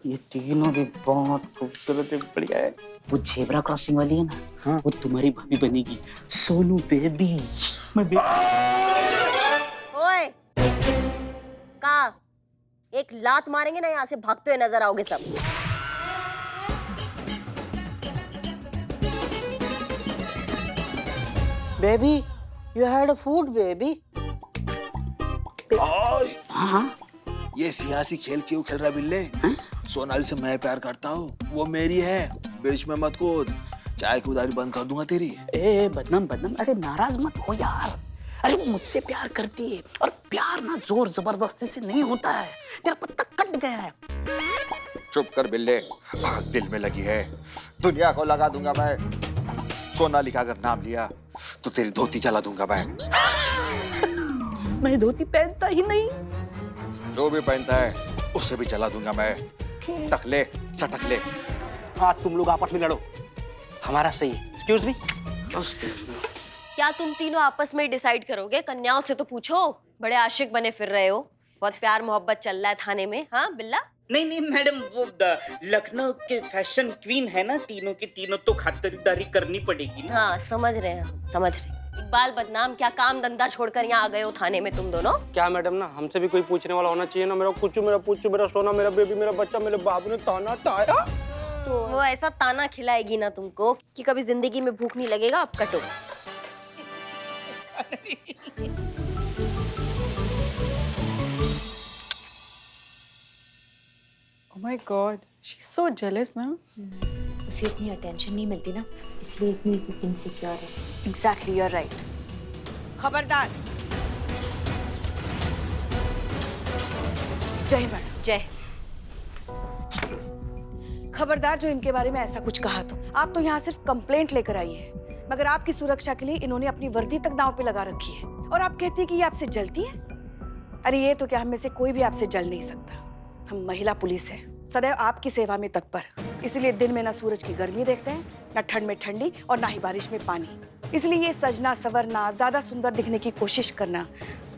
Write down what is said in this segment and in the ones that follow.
ये तीनों भी बहुत खूबसूरत है, बढ़िया है। वो जेब्रा क्रॉसिंग वाली है ना, हाँ, वो तुम्हारी भाभी बनेगी, सोनू बेबी। मैं ओए, कहा एक लात मारेंगे ना, यहाँ से भागते हुए नजर आओगे सब। Baby, you had a food baby. हाँ, ये सियासी खेल क्यों खेल रहा है बिल्ले? सोनाली से मैं प्यार करता हूँ, वो मेरी है, बीच में मत कूद, चाय की उधारी बंद कर दूंगा तेरी। ए बदनाम बदनाम, अरे नाराज मत हो यार। अरे वो मुझसे प्यार करती है, और प्यार ना जोर जबरदस्ती से नहीं होता है। तेरा पत्ता कट गया है। चुप कर बिल्ले, दिल में लगी है, दुनिया को लगा दूंगा मैं। सोनाली का अगर नाम लिया तो तेरी धोती जला दूंगा मैं। मैं धोती पहनता ही नहीं। जो भी पहनता है उसे भी जला दूंगा मैं। टकले सटकले। हाँ, तुम लोग आपस में लड़ो, हमारा सही है। Excuse me. क्या तुम तीनों आपस में डिसाइड करोगे? कन्याओं से तो पूछो, बड़े आशिक बने फिर रहे हो, बहुत प्यार मोहब्बत चल रहा है थाने में। हाँ बिल्ला? नहीं नहीं मैडम, वो लखनऊ के फैशन क्वीन है ना, तीनों के तीनों तो खातिरदारी करनी पड़ेगी ना। हाँ समझ रहे हैं, समझ रहे। इकबाल बदनाम, क्या काम धंधा छोड़कर यहाँ आ गए हो थाने में तुम दोनों? क्या मैडम ना, हमसे भी कोई पूछने वाला होना चाहिए ना। मेरा कुचू, मेरा पूछू, मेरा सोना, मेरा बेबी, मेरा बच्चा, मेरे बाबू ने ताना ताया तो वो ऐसा ताना खिलाएगी ना तुमको कि कभी जिंदगी में भूख नहीं लगेगा। अब कटो। Oh my God, she's so jealous ना। उसे इतनी अटेंशन नहीं मिलती ना, इसलिए इतनी इनसिक्योर है। Exactly, you're right. खबरदार। जय मैडम। जय। खबरदार जो इनके बारे में ऐसा कुछ कहा तो। आप तो यहाँ सिर्फ कंप्लेंट लेकर आई है, मगर आपकी सुरक्षा के लिए इन्होंने अपनी वर्दी तक दांव पे लगा रखी है। और आप कहती है कि ये आपसे जलती है? अरे ये तो क्या, हम में से कोई भी आपसे जल नहीं सकता। हम महिला पुलिस है, सदैव आपकी सेवा में तत्पर, इसलिए दिन में ना सूरज की गर्मी देखते हैं, ना ठंड में ठंडी, और ना ही बारिश में पानी। इसलिए ये सजना सवरना, ज्यादा सुंदर दिखने की कोशिश करना,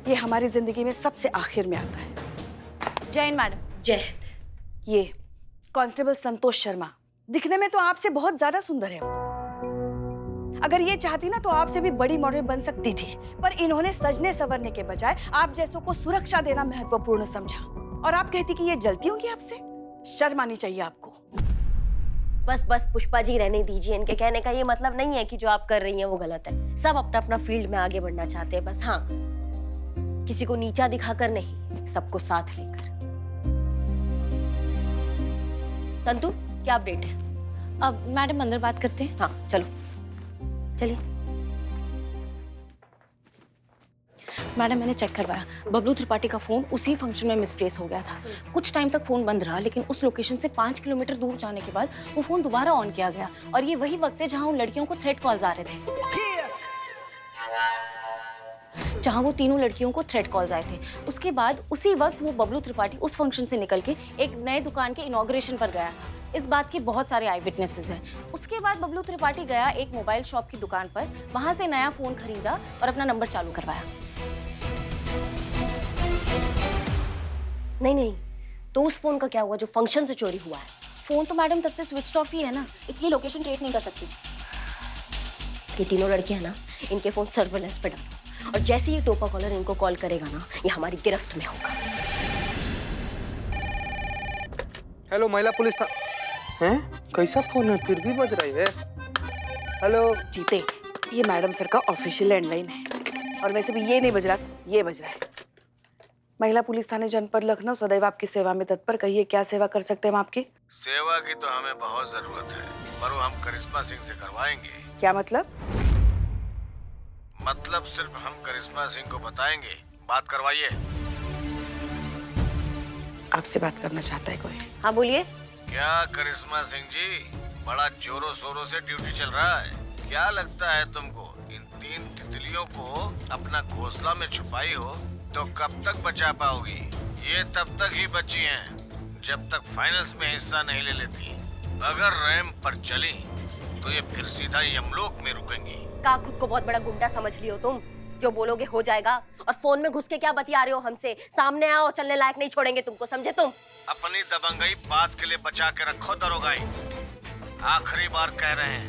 ये हमारी जिंदगी में सबसे आखिर में आता है। जय हिंद मैडम। जय हिंद। ये कांस्टेबल संतोष शर्मा, दिखने में तो आपसे बहुत ज्यादा सुंदर है वो। अगर ये चाहती ना तो आपसे भी बड़ी मॉडल बन सकती थी, पर इन्होंने सजने संवरने के बजाय आप जैसों को सुरक्षा देना महत्वपूर्ण समझा। और आप कहती कि ये जलती होंगी आपसे? शर्म आनी चाहिए आपको। बस बस पुष्पा जी, रहने दीजिए। इनके कहने का ये मतलब नहीं है कि जो आप कर रही हैं वो गलत है। सब अपना अपना फील्ड में आगे बढ़ना चाहते हैं, बस हाँ, किसी को नीचा दिखाकर नहीं, सबको साथ लेकर। संतू, क्या अपडेट है? अब मैडम अंदर बात करते हैं। हाँ चलो, चलिए। मैडम मैंने चेक करवाया, बबलू त्रिपाठी का फोन उसी फंक्शन में मिसप्लेस हो गया था। कुछ टाइम तक फोन बंद रहा, लेकिन उस लोकेशन से 5 किलोमीटर दूर जाने के बाद वो फोन दोबारा ऑन किया गया, और ये वही वक्त है जहां उन लड़कियों को थ्रेट कॉल्स आ रहे थे, जहां वो तीनों लड़कियों को थ्रेट कॉल्स आए थे। उसके बाद उसी वक्त वो बबलू त्रिपाठी उस फंक्शन से निकल के एक नए दुकान के इनॉग्रेशन पर गया था। इस बात के बहुत सारे आई विटनेसेस हैं। उसके बाद बबलू त्रिपाठी गया एक मोबाइल शॉप की दुकान पर, वहां से नया फोन खरीदा और अपना नंबर चालू करवाया। नहीं नहीं, तो उस फोन का क्या हुआ जो फंक्शन से चोरी हुआ है? फोन तो मैडम तब से स्विच ऑफ ही है ना, इसलिए लोकेशन ट्रेस नहीं कर सकती। ये तीनों लड़कियां ना, इनके फोन सर्वेलेंस पे डालो, और जैसे ही टोपा कॉलर इनको कॉल करेगा ना, ये हमारी गिरफ्त में होगा। हेलो, महिला पुलिस था। हैं? कैसा फोन है, फिर भी बज रही है। हेलो जीते, ये मैडम सर का ऑफिशियल लैंडलाइन है, और वैसे भी ये नहीं बज रहा, ये बज रहा है। महिला पुलिस थाने जनपद लखनऊ सदैव आपकी सेवा में तत्पर। कहिए क्या सेवा कर सकते हैं हम आपकी? सेवा की तो हमें बहुत जरूरत है, पर वो हम करिश्मा सिंह से करवाएंगे। क्या मतलब? मतलब सिर्फ हम करिश्मा सिंह को बताएंगे, बात करवाइए। आपसे बात करना चाहता है कोई? हाँ बोलिए। क्या करिश्मा सिंह जी, बड़ा जोरों शोरों से ड्यूटी चल रहा है। क्या लगता है तुमको, इन 3 तितलियों को अपना घोंसला में छुपाई हो तो कब तक बचा पाओगी? ये तब तक ही बची हैं जब तक फाइनल्स में हिस्सा नहीं ले लेती। अगर रैंप पर चली तो ये फिर सीधा यमलोक में रुकेंगी। का खुद को बहुत बड़ा गुंडा समझ लियो तुम? जो बोलोगे हो जाएगा। और फोन में घुस के क्या बतिया रहे हो हमसे? सामने आओ, चलने लायक नहीं छोड़ेंगे तुमको, समझे तुम? अपनी दबंगई बात के लिए बचा के रखो दरोगाई। आखिरी बार कह रहे हैं,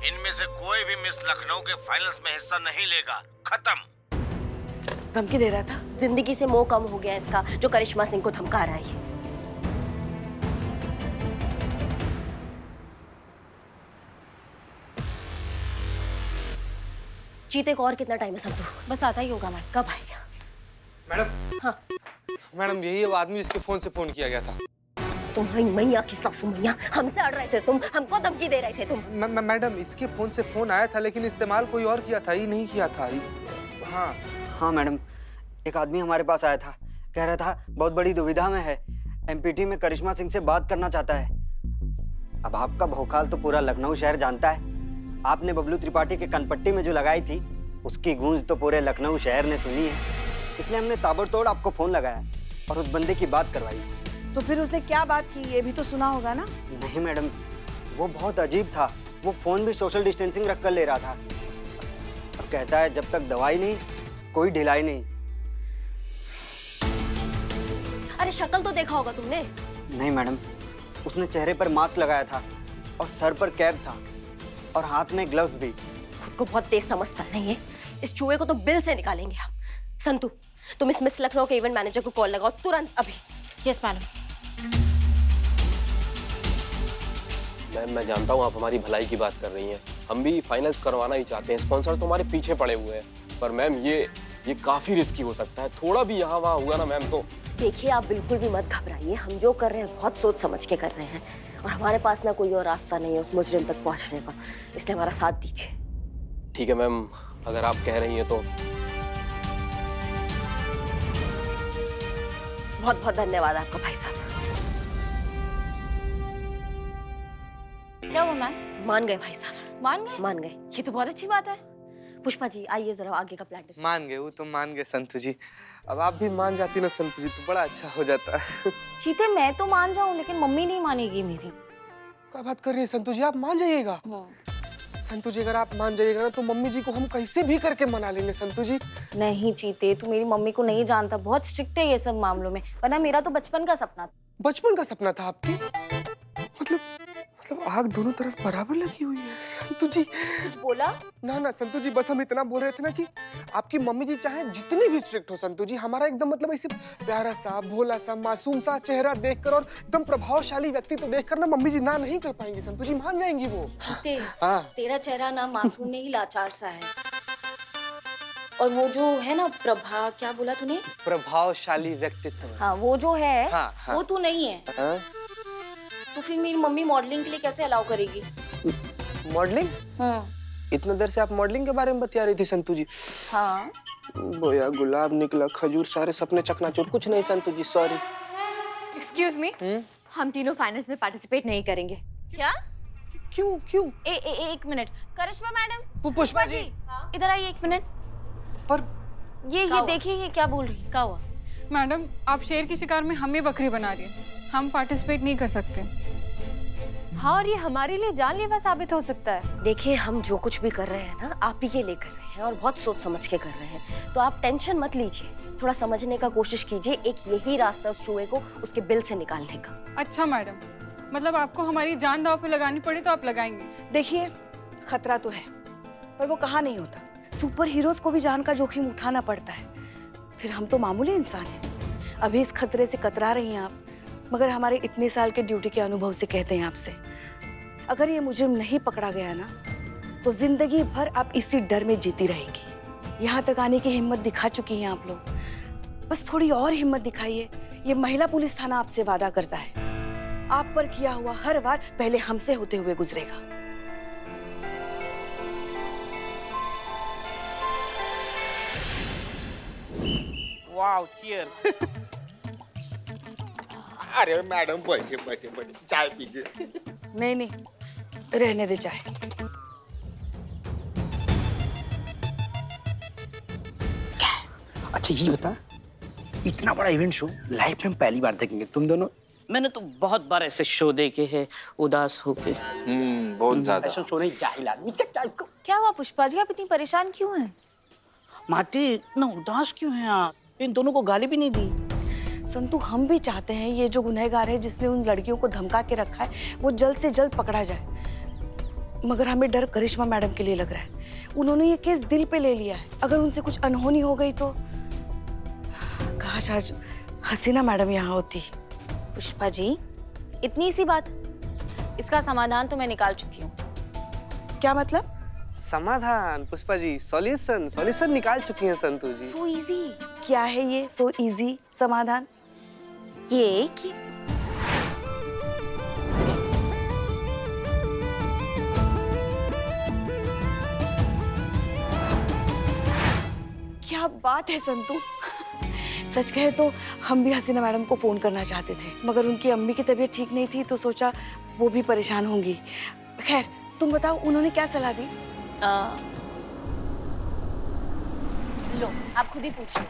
इनमें से कोई भी मिस लखनऊ के फाइनल्स में हिस्सा नहीं लेगा। खत्म। धमकी दे रहा था। जिंदगी से मोह कम हो गया इसका, जो करिश्मा सिंह को धमका रहा है। चीते को और कितना टाइम है संतू? बस आता ही होगा मैडम। कब आएगा? मैडम। हाँ मैडम यही वो आदमी जिसके फोन से फोन किया गया था। तुम्हारी मैया की सासू मैया, हमसे अड़ रहे थे तुम, हमको धमकी दे रहे थे तुम। मैडम इसके फोन से फोन आया था, लेकिन इस्तेमाल कोई और किया था, ही नहीं किया था। हाँ हाँ मैडम, एक आदमी हमारे पास आया था, कह रहा था बहुत बड़ी दुविधा में है, एमपीटी में करिश्मा सिंह से बात करना चाहता है। अब आपका भौकाल तो पूरा लखनऊ शहर जानता है। आपने बबलू त्रिपाठी के कनपट्टी में जो लगाई थी, उसकी गूंज तो पूरे लखनऊ शहर ने सुनी है। इसलिए हमने ताबड़तोड़ आपको फोन लगाया और उस बंदे की बात करवाई। तो फिर उसने क्या बात की, ये भी तो सुना होगा ना? नहीं मैडम, वो बहुत अजीब था। वो फोन भी सोशल डिस्टेंसिंग रख कर ले रहा था। अब कहता है जब तक दवाई नहीं, कोई ढिलाई नहीं। अरे शक्ल तो देखा होगा तुमने। नहीं मैडम, उसने चेहरे पर मास्क लगाया था और सर पर कैप था और हाथ में ग्लव्स भी। खुद को बहुत तेज समझता नहीं है। इस चूहे को तो बिल से निकालेंगे हम। संतू, तुम इस मिस लखनऊ के इवेंट मैनेजर को कॉल लगाओ तुरंत अभी। Yes madam. मैम मैं जानता हूँ आप हमारी भलाई की बात कर रही हैं, हम भी फाइनल्स करवाना ही चाहते हैं, स्पॉन्सर तो हमारे पीछे पड़े हुए हैं, पर मैम ये काफी रिस्की हो सकता है। थोड़ा भी यहाँ वहाँ हुआ ना मैम तो। देखिए आप बिल्कुल भी मत घबराइए, हम जो कर रहे हैं बहुत सोच समझ के कर रहे हैं और हमारे पास ना कोई और रास्ता नहीं है उस मुजरिम तक पहुंचने का, इसलिए हमारा साथ दीजिए। ठीक है मैम, अगर आप कह रही हैं तो। बहुत बहुत धन्यवाद आपका भाई साहब। क्या हुआ मैम? मान गए भाई साहब, मान गए? मान गए। ये तो बहुत अच्छी बात है। पुष्पा जी आइए जरा आगे का प्लान डिस्कस। मान गए, वो तो मान गए संतू जी। अब आप भी मान जाती ना संतू जी तो बड़ा अच्छा हो जाता। चीते मैं तो मान जाऊं, लेकिन मम्मी नहीं मानेगी मेरी। क्या बात कर रही है संतू जी, आप मान जाइएगा। संतू जी अगर आप मान जाइएगा ना तो मम्मी जी को हम कैसे भी करके मना लेंगे संतू जी। नहीं चीते, तू मेरी मम्मी को नहीं जानता, बहुत स्ट्रिक्ट है ये सब मामलों में, वरना मेरा तो बचपन का सपना था। बचपन का सपना था आपके? मतलब आग दोनों तरफ बराबर लगी हुई है संतू जी। कुछ बोला? ना संतू जी, बस हम इतना बोल रहे थे ना कि आपकी मम्मी जी चाहे जितनी भी स्ट्रिक्ट हो संतू जी, हमारा एकदम मतलब ऐसे प्यारा सा, भोला सा, मासूम सा चेहरा देखकर और एकदम प्रभावशाली व्यक्तित्व देखकर ना मम्मी जी ना नहीं कर पाएंगी संतू जी, मान जाएंगी वो। चीते, हाँ। तेरा चेहरा ना मासूम नहीं लाचार सा है, और वो जो है ना प्रभा, क्या बोला तूने? प्रभावशाली व्यक्तित्व। हाँ वो जो है, हाँ। वो तू नहीं है। हाँ? तो फिर मेरी मम्मी मॉडलिंग के लिए कैसे अलाउ करेगी? मॉडलिंग? हाँ। इतना देर से आप मॉडलिंग के बारे में बता रही थी संतू जी। हाँ। बोया गुलाब निकला खजूर, सारे सपने चकनाचूर। कुछ नहीं संतू जी, सॉरी। एक्सक्यूज मी, हम तीनों फाइनल्स में पार्टिसिपेट नहीं करेंगे। क्या? क्यों? एक मिनट, करिश्मा मैडम। पुष्पा जी, इधर आइए एक मिनट। पर ये देखिए ये क्या बोल रही है। क्या हुआ? मैडम आप शेर की शिकार में हमें बकरी बना रही है, हम पार्टिसिपेट नहीं कर सकते। हाँ, और ये हमारे लिए जानलेवा साबित हो सकता है। देखिए हम जो कुछ भी कर रहे हैं ना आप ही के लिए कर रहे हैं और बहुत सोच समझ के कर रहे हैं, तो आप टेंशन मत लीजिए, थोड़ा समझने का कोशिश कीजिए। एक यही रास्ता उस चूहे को उसके बिल से निकालने का। अच्छा मैडम, मतलब आपको हमारी जान दांव पे लगानी पड़ी तो आप लगाएंगे? देखिए खतरा तो है, पर वो कहाँ नहीं होता। सुपर हीरोज को भी जान का जोखिम उठाना पड़ता है, फिर हम तो मामूली इंसान हैं। अभी इस खतरे से कतरा रही हैं आप, मगर हमारे इतने साल के ड्यूटी के अनुभव से कहते हैं आपसे, अगर ये मुजरिम नहीं पकड़ा गया ना तो जिंदगी भर आप इसी डर में जीती रहेंगी। यहाँ तक आने की हिम्मत दिखा चुकी हैं आप लोग, बस थोड़ी और हिम्मत दिखाइए। ये महिला पुलिस थाना आपसे वादा करता है, आप पर किया हुआ हर वार पहले हमसे होते हुए गुजरेगा। Wow, cheers. अरे मैडम बैठे चाय पीजिए। नहीं, रहने दे चाहे। अच्छा ये बता, इतना बड़ा इवेंट शो लाइफ में हम पहली बार देखेंगे तुम दोनों। मैंने तो बहुत बार ऐसे शो देखे हैं उदास होके। बहुत ज्यादा। ऐसा शो नहीं, जाहिल आदमी। क्या हुआ पुष्पा जी, आप इतनी परेशान क्यों हैं? माटी इतना उदास क्यों है आप? इन दोनों को गाली भी नहीं दी। संतु, हम भी चाहते हैं ये जो गुनहगार है जिसने उन लड़कियों को धमका के रखा है वो जल्द से जल्द पकड़ा जाए, मगर हमें डर करिश्मा मैडम के लिए लग रहा है। उन्होंने ये केस दिल पे ले लिया है, अगर उनसे कुछ अनहोनी हो गई तो। काश आज हसीना मैडम यहाँ होती। पुष्पा जी, इतनी सी बात, इसका समाधान तो मैं निकाल चुकी हूँ। क्या मतलब? समाधान? पुष्पा जी, सॉल्यूशन निकाल चुकी हैं संतु जी। So easy. क्या है ये सो इजी समाधान? ये कि क्या बात है संतु। सच कहे तो हम भी हसीना मैडम को फोन करना चाहते थे, मगर उनकी अम्मी की तबीयत ठीक नहीं थी तो सोचा वो भी परेशान होंगी। खैर तुम बताओ उन्होंने क्या सलाह दी? लो, आप खुद ही पूछिए।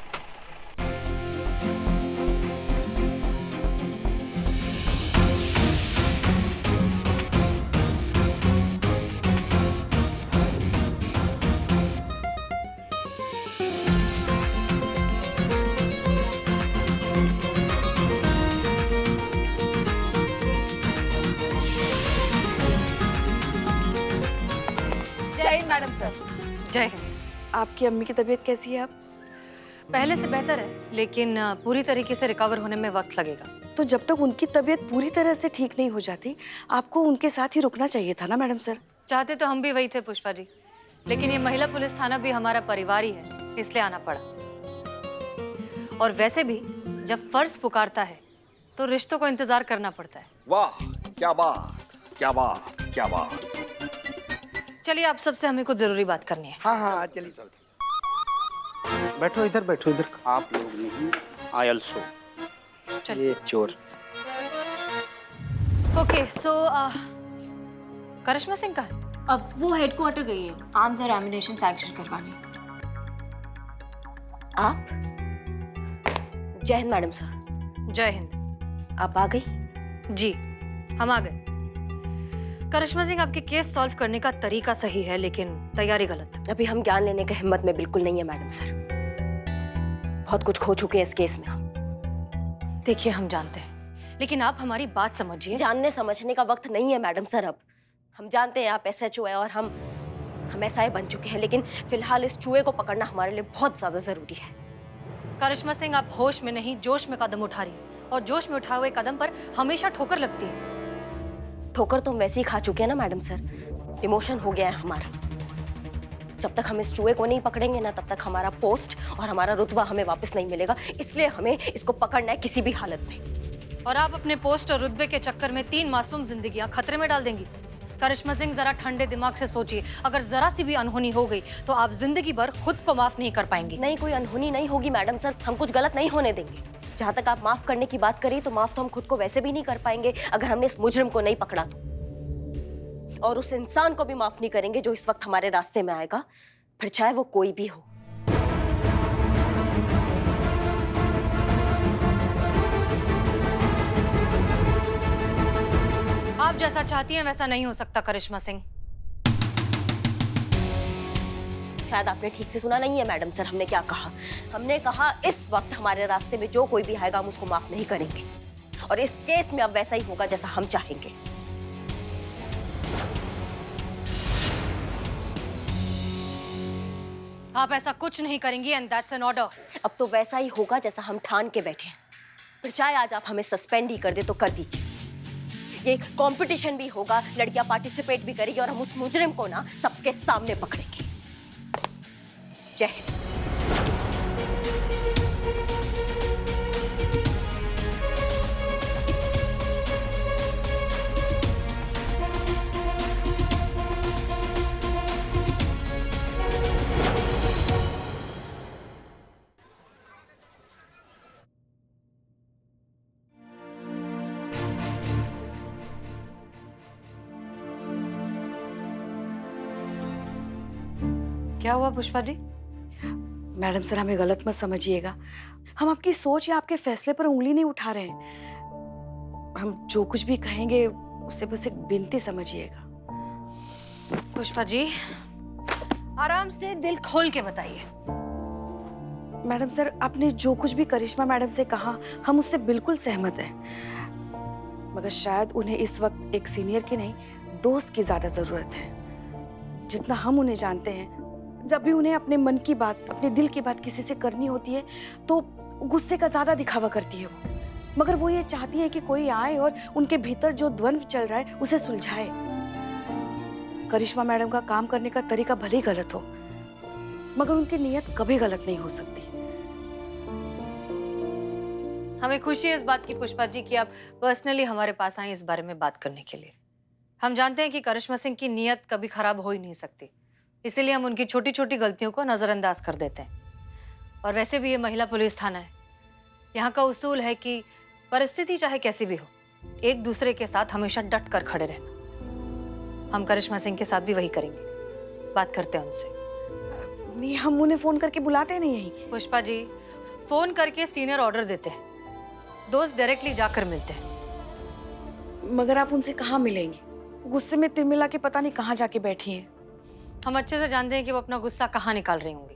जय हिंद मैडम सर। जय हिंद। आपकी अम्मी की तबीयत कैसी है अब? पहले से बेहतर है, लेकिन पूरी तरीके से रिकवर होने में वक्त लगेगा। तो जब तक उनकी तबीयत पूरी तरह से ठीक नहीं हो जाती आपको उनके साथ ही रुकना चाहिए था ना मैडम सर। चाहते तो हम भी वही थे पुष्पा जी, लेकिन ये महिला पुलिस थाना भी हमारा परिवार ही है, इसलिए आना पड़ा। और वैसे भी जब फर्ज पुकारता है तो रिश्तों को इंतजार करना पड़ता है। वाह, क्या बात, क्या बात, क्या बात। चलिए, आप सबसे हमें कुछ जरूरी बात करनी है। हाँ, चलिए। बैठो इधर, बैठो इधर। आप लोग नहीं, आई ऑल्सो। चलिए। चोर। ओके, सो करिश्मा सिंह कहाँ है? अब वो हेडक्वार्टर गई है आर्म्स और एमिनेशन सैंक्शन करवाने। आप? जय हिंद मैडम सर। जय हिंद। आप आ गई? जी, हम आ गए। करिश्मा सिंह, आपके केस सॉल्व करने का तरीका सही है, लेकिन तैयारी गलत। अभी हम ज्ञान लेने के हिम्मत में बिल्कुल नहीं है मैडम सर। बहुत कुछ खो चुके हैं इस केस में हम। देखिए, हम जानते हैं, लेकिन आप हमारी बात समझिए। जानने समझने का वक्त नहीं है मैडम सर अब। हम जानते हैं आप SHO है और हम SI बन चुके हैं, लेकिन फिलहाल इस चूहे को पकड़ना हमारे लिए बहुत ज्यादा जरूरी है। करिश्मा सिंह, आप होश में नहीं जोश में कदम उठा रही हैं, और जोश में उठाए हुए कदम पर हमेशा ठोकर लगती है। ठोकर तो हम वैसे ही खा चुके हैं ना मैडम सर। इमोशन हो गया है हमारा। जब तक हम इस चूहे को नहीं पकड़ेंगे ना, तब तक हमारा पोस्ट और हमारा रुतबा हमें वापस नहीं मिलेगा। इसलिए हमें इसको पकड़ना है किसी भी हालत में। और आप अपने पोस्ट और रुतबे के चक्कर में 3 मासूम जिंदगियां खतरे में डाल देंगी। करिश्मा सिंह, जरा ठंडे दिमाग से सोचिए। अगर जरा सी भी अनहोनी हो गई तो आप जिंदगी भर खुद को माफ नहीं कर पाएंगी। नहीं, कोई अनहोनी नहीं होगी मैडम सर। हम कुछ गलत नहीं होने देंगे। जहाँ तक आप माफ करने की बात करिए, तो माफ तो हम खुद को वैसे भी नहीं कर पाएंगे अगर हमने इस मुजरिम को नहीं पकड़ा तो। और उस इंसान को भी माफ नहीं करेंगे जो इस वक्त हमारे रास्ते में आएगा, फिर चाहे वो कोई भी हो। आप जैसा चाहती हैं वैसा नहीं हो सकता करिश्मा सिंह। शायद आपने ठीक से सुना नहीं है मैडम सर। हमने क्या कहा? हमने कहा इस वक्त हमारे रास्ते में जो कोई भी आएगा हम उसको माफ नहीं करेंगे, और इस केस में अब वैसा ही होगा जैसा हम चाहेंगे। आप ऐसा कुछ नहीं करेंगी, एंड दैट्स एन ऑर्डर। अब तो वैसा ही होगा जैसा हम ठान के बैठे हैं। फिर चाहे आज आप हमें सस्पेंड ही कर दे तो कर दीजिए। ये कंपटीशन भी होगा, लड़कियां पार्टिसिपेट भी करेगी, और हम उस मुजरिम को ना सबके सामने पकड़ेंगे। जय हिंद। क्या हुआ पुष्पा जी? मैडम सर, हमें गलत मत समझिएगा। हम आपकी सोच या आपके फैसले पर उंगली नहीं उठा रहे हैं। हम जो कुछ भी कहेंगे उसे बस एक विनती समझिएगा। पुष्पा जी, आराम से दिल खोल के बताइए। मैडम सर, आपने जो कुछ भी करिश्मा मैडम से कहा, हम उससे बिल्कुल सहमत हैं। मगर शायद उन्हें इस वक्त एक सीनियर की नहीं, दोस्त की ज्यादा जरूरत है। जितना हम उन्हें जानते हैं, जब भी उन्हें अपने मन की बात, अपने दिल की बात किसी से करनी होती है तो गुस्से का ज्यादा दिखावा करती है वो। मगर वो ये चाहती है कि कोई आए और उनके भीतर जो द्वंद्व चल रहा है उसे सुलझाए। करिश्मा मैडम का काम करने का तरीका भले ही गलत हो, मगर उनकी नीयत कभी गलत नहीं हो सकती। हमें खुशी है इस बात की पुष्पा जी कि आप पर्सनली हमारे पास आए इस बारे में बात करने के लिए। हम जानते हैं कि करिश्मा सिंह की नीयत कभी खराब हो ही नहीं सकती, इसीलिए हम उनकी छोटी छोटी गलतियों को नज़रअंदाज कर देते हैं। और वैसे भी ये महिला पुलिस थाना है, यहाँ का उसूल है कि परिस्थिति चाहे कैसी भी हो, एक दूसरे के साथ हमेशा डट कर खड़े रहना। हम करिश्मा सिंह के साथ भी वही करेंगे, बात करते हैं उनसे। नहीं, हम उन्हें फोन करके बुलाते नहीं यहीं। पुष्पा जी, फोन करके सीनियर ऑर्डर देते हैं, दोस्त डायरेक्टली जाकर मिलते हैं। मगर आप उनसे कहाँ मिलेंगे? गुस्से में तिलमिला के पता नहीं कहाँ जाके बैठी हैं। हम अच्छे से जानते हैं कि वो अपना गुस्सा कहाँ निकाल रही होंगी।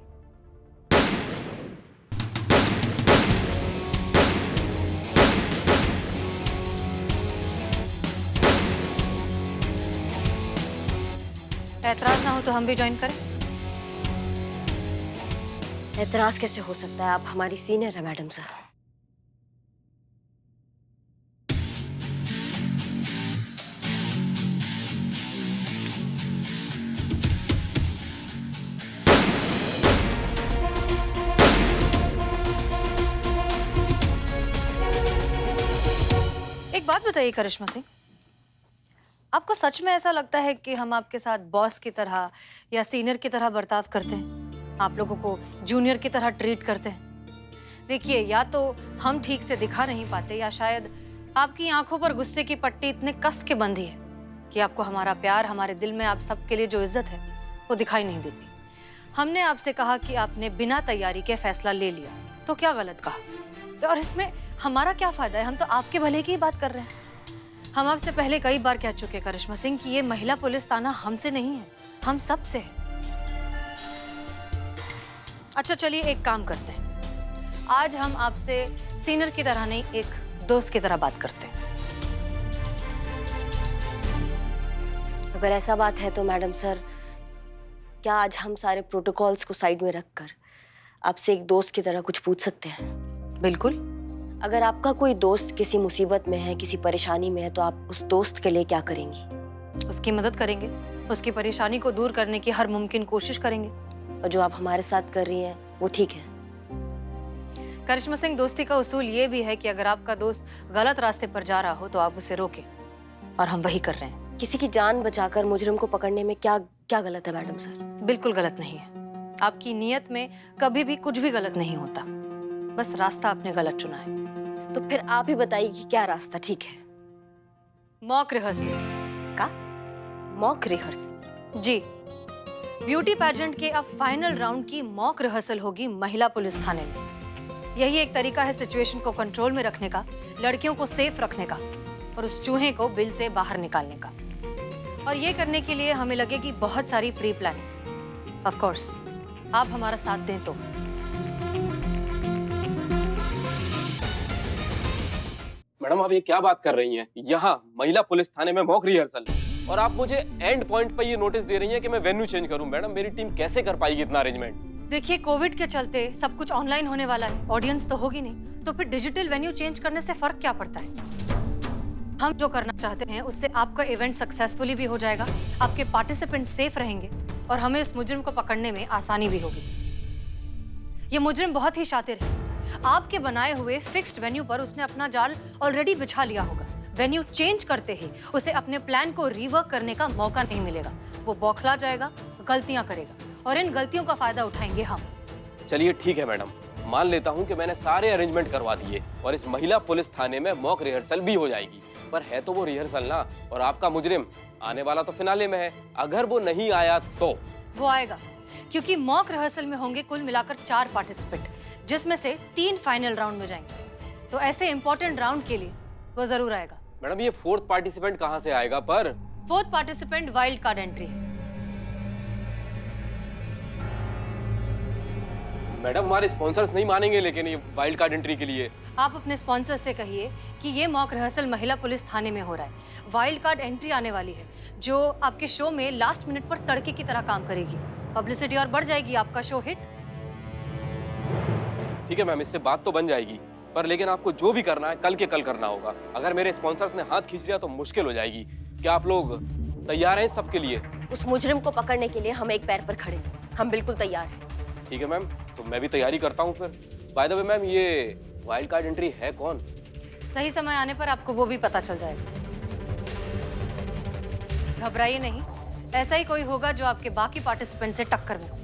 ऐतराज ना हो तो हम भी ज्वाइन करें? एतराज कैसे हो सकता है, आप हमारी सीनियर है मैडम सर। एक बात बताइए करिश्मा सिंह, आपको सच में ऐसा लगता है कि हम आपके साथ बॉस की तरह या सीनियर की तरह बर्ताव करते हैं, आप लोगों को जूनियर की तरह ट्रीट करते हैं? देखिए, या तो हम ठीक से दिखा नहीं पाते, या शायद आपकी आंखों पर गुस्से की पट्टी इतने कस के बंधी है कि आपको हमारा प्यार, हमारे दिल में आप सबके लिए जो इज्जत है वो दिखाई नहीं देती। हमने आपसे कहा कि आपने बिना तैयारी के फैसला ले लिया, तो क्या गलत कहा? और इसमें हमारा क्या फायदा है? हम तो आपके भले की ही बात कर रहे हैं। हम आपसे पहले कई बार कह चुके करिश्मा सिंह कि ये महिला पुलिस थाना हमसे नहीं है, हम सब से है। अच्छा चलिए, एक काम करते हैं, आज हम आपसे सीनियर की तरह नहीं, एक दोस्त की तरह बात करते हैं। अगर ऐसा बात है तो मैडम सर, क्या आज हम सारे प्रोटोकॉल्स को साइड में रखकर आपसे एक दोस्त की तरह कुछ पूछ सकते हैं? बिल्कुल। अगर आपका कोई दोस्त किसी मुसीबत में है, किसी परेशानी में है, तो आप उस दोस्त के लिए क्या करेंगी? उसकी मदद करेंगे, उसकी परेशानी को दूर करने की हर मुमकिन कोशिश करेंगे। और जो आप हमारे साथ कर रही हैं वो ठीक है? करिश्मा सिंह, दोस्ती का उसूल ये भी है कि अगर आपका दोस्त गलत रास्ते पर जा रहा हो तो आप उसे रोकें, और हम वही कर रहे हैं। किसी की जान बचाकर मुजरिम को पकड़ने में क्या क्या गलत है मैडम सर? बिल्कुल गलत नहीं है। आपकी नीयत में कभी भी कुछ भी गलत नहीं होता, बस रास्ता आपने गलत चुना है। तो फिर आप ही बताइए कि क्या रास्ता ठीक है? मॉक रिहर्सल का? Mock rehearsal? जी, ब्यूटी पेजेंट के अब फाइनल राउंड की मॉक रिहर्सल होगी महिला पुलिस थाने में। यही एक तरीका है सिचुएशन को कंट्रोल में रखने का, लड़कियों को सेफ रखने का, और उस चूहे को बिल से बाहर निकालने का। और ये करने के लिए हमें लगेगी बहुत सारी प्री प्लानिंग। ऑफ कोर्स, आप हमारा साथ दें तो। मैडम, आप ये क्या बात कर रही हैं? यहाँ महिला पुलिस थाने में मॉक रिहर्सल, और आप मुझे एंड पॉइंट पर ये नोटिस दे रही हैं कि मैं वेन्यू चेंज करूं। मैडम, मेरी टीम कैसे कर पाएगी इतना अरेंजमेंट? देखिए, कोविड के चलते सब कुछ ऑनलाइन होने वाला है, ऑडियंस तो होगी नहीं, तो फिर डिजिटल वेन्यू चेंज करने से फर्क क्या पड़ता है? हम जो करना चाहते हैं उससे आपका इवेंट सक्सेसफुली भी हो जाएगा, आपके पार्टिसिपेंट सेफ रहेंगे, और हमें इस मुजरिम को पकड़ने में आसानी भी होगी। ये मुजरिम बहुत ही शातिर है। आपके बनाए हुए फिक्स्ड वेन्यू पर उसने अपना जाल ऑलरेडी बिछा लिया होगा। वेन्यू चेंज करते ही उसे अपने प्लान को रिवर्क करने का मौका नहीं मिलेगा। वो बौखला जाएगा, गलतियां करेगा, और इन गलतियों का फायदा उठाएंगे हम। चलिए ठीक है मैडम, मान लेता हूँ कि मैंने सारे अरेंजमेंट करवा दिए और इस महिला पुलिस थाने में मॉक रिहर्सल भी हो जाएगी। पर है तो वो रिहर्सल ना, और आपका मुजरिम आने वाला तो फिनाले में है। अगर वो नहीं आया तो? वो आएगा, क्योंकि मॉक रिहर्सल में होंगे कुल मिलाकर 4 पार्टिसिपेंट, जिसमें से 3 फाइनल राउंड में जाएंगे। तो ऐसे इंपॉर्टेंट राउंड के लिए वो जरूर आएगा। मैडम, ये 4th पार्टिसिपेंट कहाँ से आएगा? पर 4th participant wild card entry है। मैडम हमारे स्पॉन्सर्स नहीं मानेंगे लेकिन ये वाइल्ड कार्ड एंट्री के लिए। आप अपने स्पॉन्सर से कहिए कि ये मॉक रिहर्सल महिला पुलिस थाने में हो रहा है। वाइल्ड कार्ड एंट्री आने वाली है जो आपके शो में लास्ट मिनट पर तड़के की तरह काम करेगी। पब्लिसिटी और बढ़ जाएगी, आपका शो हिट। ठीक है मैम, इससे बात तो बन जाएगी, पर लेकिन आपको जो भी करना है कल के कल करना होगा। अगर मेरे स्पॉन्सर्स ने हाथ खींच लिया तो मुश्किल हो जाएगी। क्या आप लोग तैयार हैं सबके लिए? उस मुजरिम को पकड़ने के लिए हम एक पैर पर खड़े हैं। हम बिल्कुल तैयार हैं। ठीक है मैम, तो मैं भी तैयारी करता हूँ फिर। बाय द वे मैम, ये वाइल्ड कार्ड एंट्री है कौन? सही समय आने पर आपको वो भी पता चल जाएगा। घबराइए नहीं, ऐसा ही कोई होगा जो आपके बाकी पार्टिसिपेंट से टक्कर में हो।